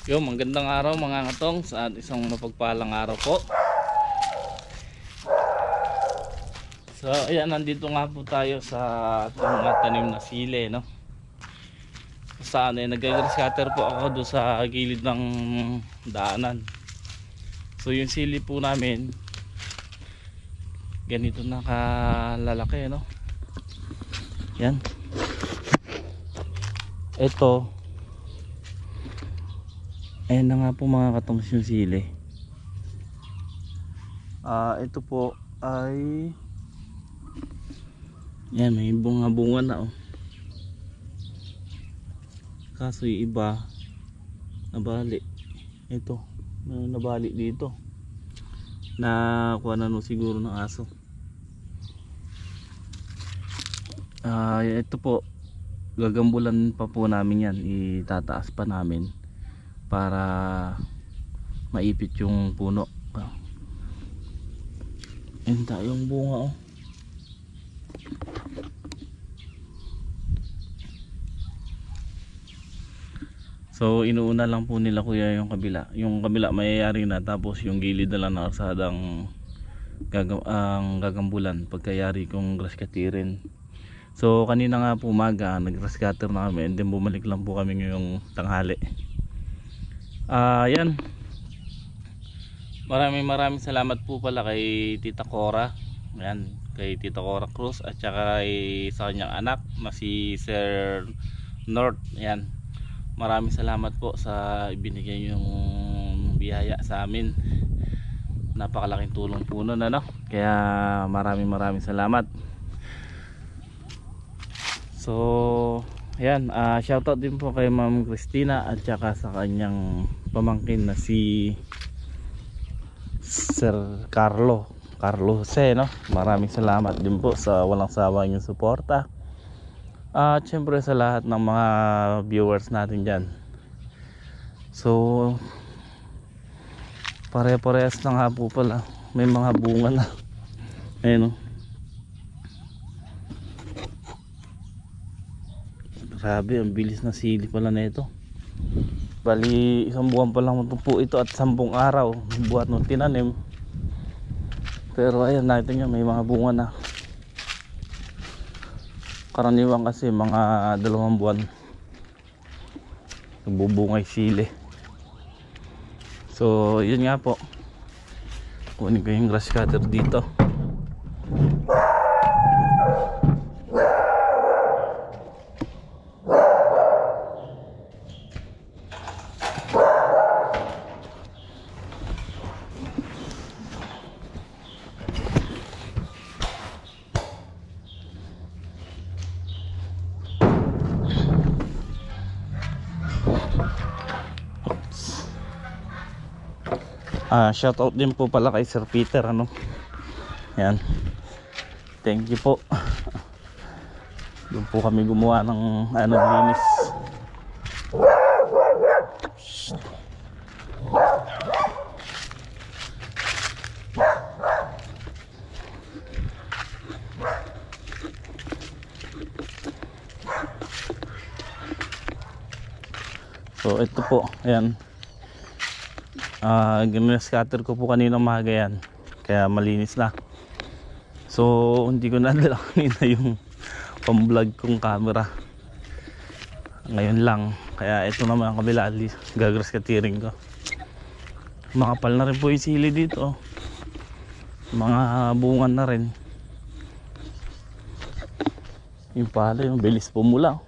Yo, magandang araw mga ngatong sa isang mapagpalang araw po. So, ayan, nandito nga po tayo sa ating tanim na sili, no? Saan nag-grass cutter po ako doon sa gilid ng daanan. So, yung sili po namin ganito na kalalaki, no? Yan. Ito. Ayan na nga po mga katongs yung sili. Ito po ay yan, may bunga-bunga na oh. Kaso yung iba nabali. Ito, nabali dito. Nakuha na no siguro ng aso. Ito po, gagambulan pa po namin yan. Itataas pa namin para maipit yung puno. Ayan tayong bunga oh. So inuuna lang po nila kuya yung kabila. Yung kabila mayayari na, tapos yung gilid na lang na arsadang gagambulan pagkayari kong grass cutterin. So kanina nga po umaga nag-grass cutter na kami, and then bumalik lang po kami ngayong tanghali. Yan. Maraming salamat po pala kay Tita Cora. Ayan, kay Tita Cora Cruz at saka sa kanyang anak na si Sir North. Ayan. Maraming salamat po sa ibinigay yung biyaya sa amin. Napakalaking tulong po nun, ano? Kaya maraming salamat. So, ayan, shoutout din po kay Ma'am Christina at saka sa kanyang pamangkin na si Sir Carlo Jose, no? Maraming salamat din po sa walang sawa yung suporta. At syempre sa lahat ng mga viewers natin dyan. So pare-parehas na nga po pala, may mga bunga na. Ayun, no? Grabe, ang bilis na sili pala na ito. Bali isang buwan pa lang po ito at 10 araw buhat nung tinanim. Pero ayan, natin nyo may mga bunga na. Karaniwan kasi mga 2 buwan nagbubungay sili. So yun nga po, kunin ko yung grass cutter dito. Shoutout din po pala kay Sir Peter, ano? Yan. Thank you po. Doon po kami gumawa ng linis. So ito po, ayan. Grass cutter ko po kanina umaga yan, kaya malinis na. So hindi ko nadala kanina yung pang vlog kong camera, ngayon lang. Kaya ito naman ang kabila, gagrass cutterin ko. Makapal na rin po yung sili dito, mga bunga na rin. Yung pala, yung bilis pumula.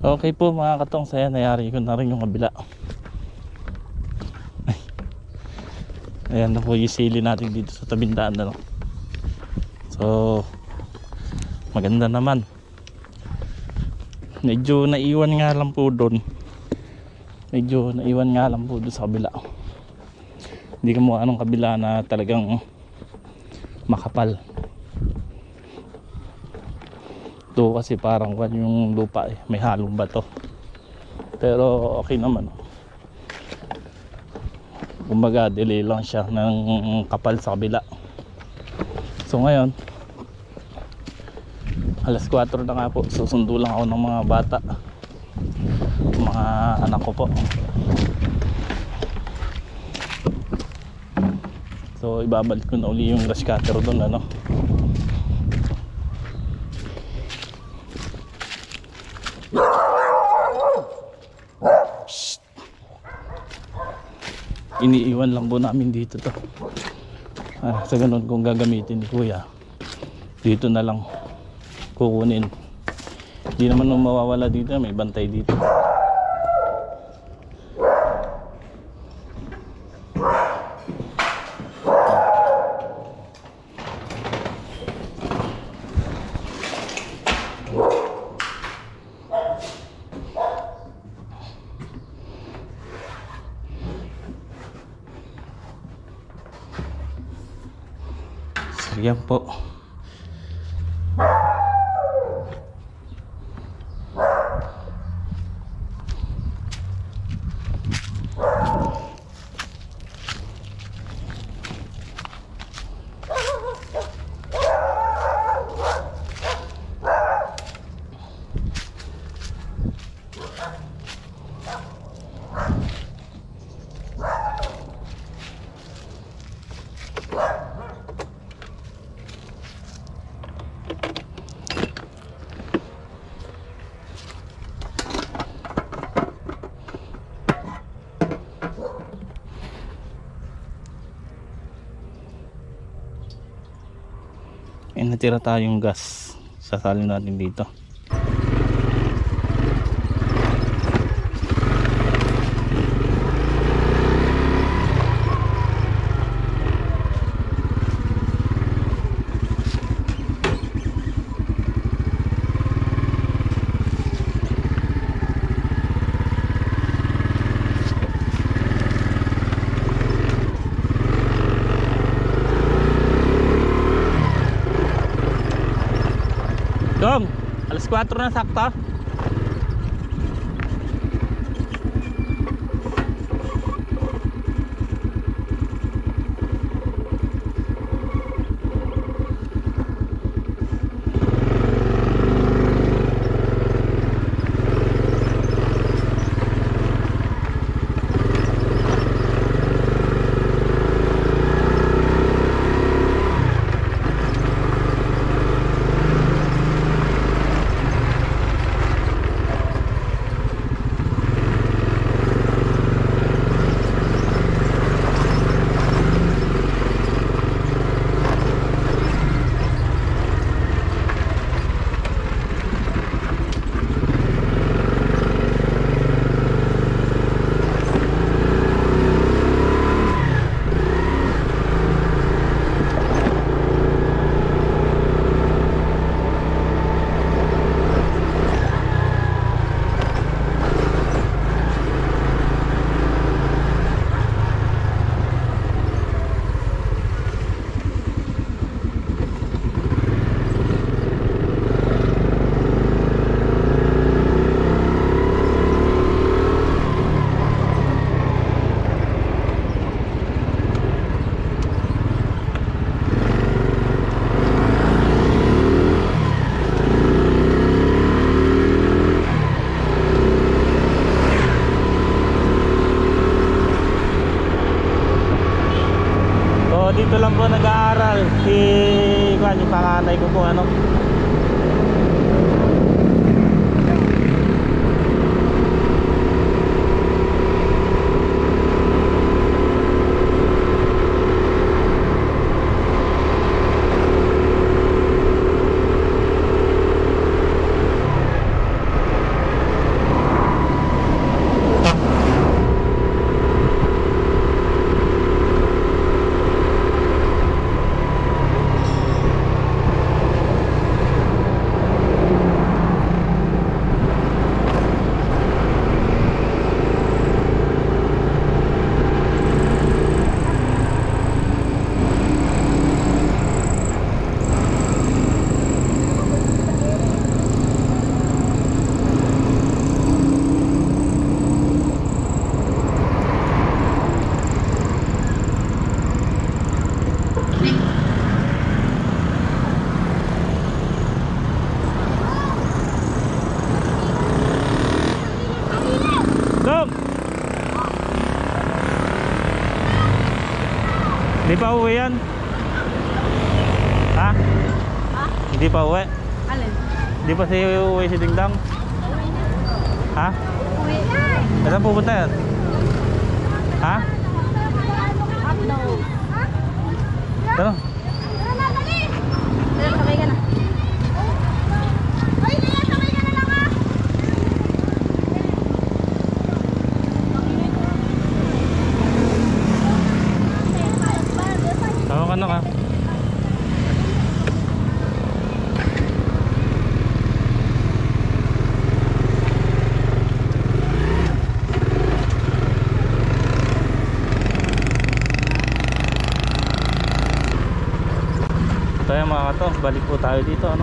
Okay po mga katong, saya nayari ko na rin yung kabila. Ayan na po yung sili natin dito sa tabindaan, ano. So maganda naman. Medyo naiwan nga lang po doon. Sa kabila. Hindi ka mukha anong kabila na talagang makapal. Ito kasi parang yung lupa may halong bato. Pero okay naman. Kumbaga delay lang siya ng kapal sa kabila. So ngayon alas 4 na nga po, susundo lang ako ng mga bata, mga anak ko po. So ibabalik ko na uli yung grass cutter doon, ano. Shhh. Iniiwan lang po namin dito to. Sa ganun kung gagamitin ni kuya, dito na lang kukunin. Hindi naman mawawala dito, may bantay dito. So yan po. Natira tayong gas, sasalin natin dito. Dong, alas 4 na sakto. Dito lang po nag-aaral si Juan, yung panganay ko po, ano. Hindi pa uwi yan? Ha? Ha? Hindi pa uwi? Alin? Hindi pa si uwi si Dingdang? Ha? Uwi. Saan pupunta yan? Ha? Hotdog. Ano? Pero sabay ka na. Ay, Lea, sabay ka na lang ah. Tama ka na ka. Kaya mga kato, balik po tayo dito ano.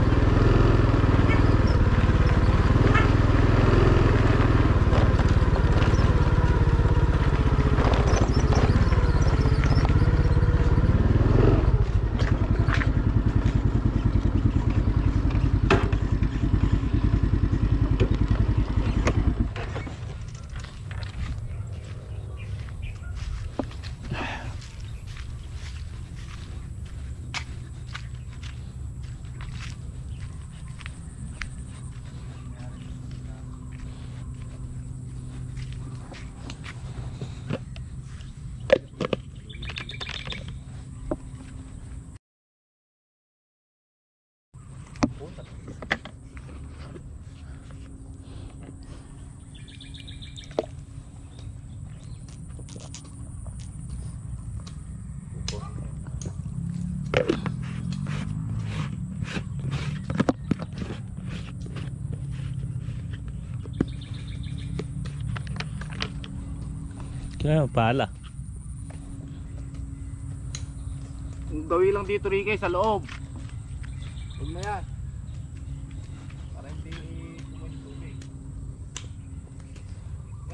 Kaya pala. Gawi lang dito Ricky sa loob. Huwag na yan. Para hindi kumain tubig.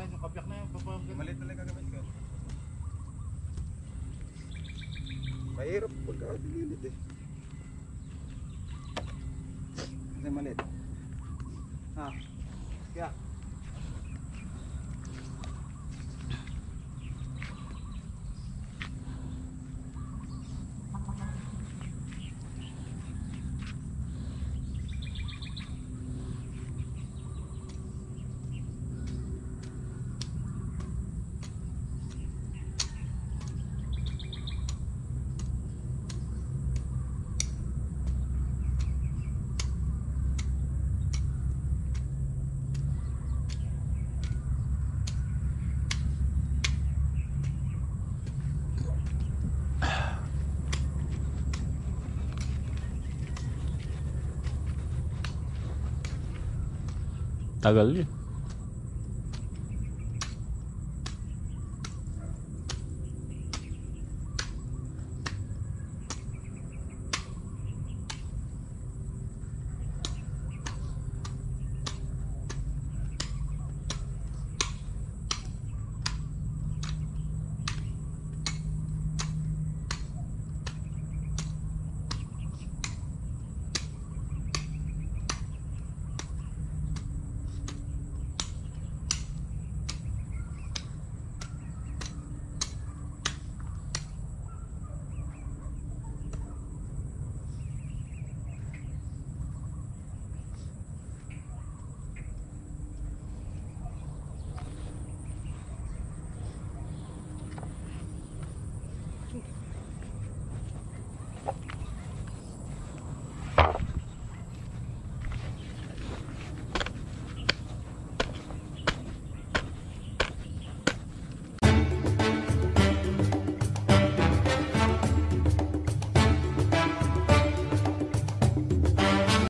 Yan, yung kabyak na yan. Malit na lang gagamit ka. Mahirap pagkakagilid eh. Kasi malit. Ha? Kaya. Tagal yun.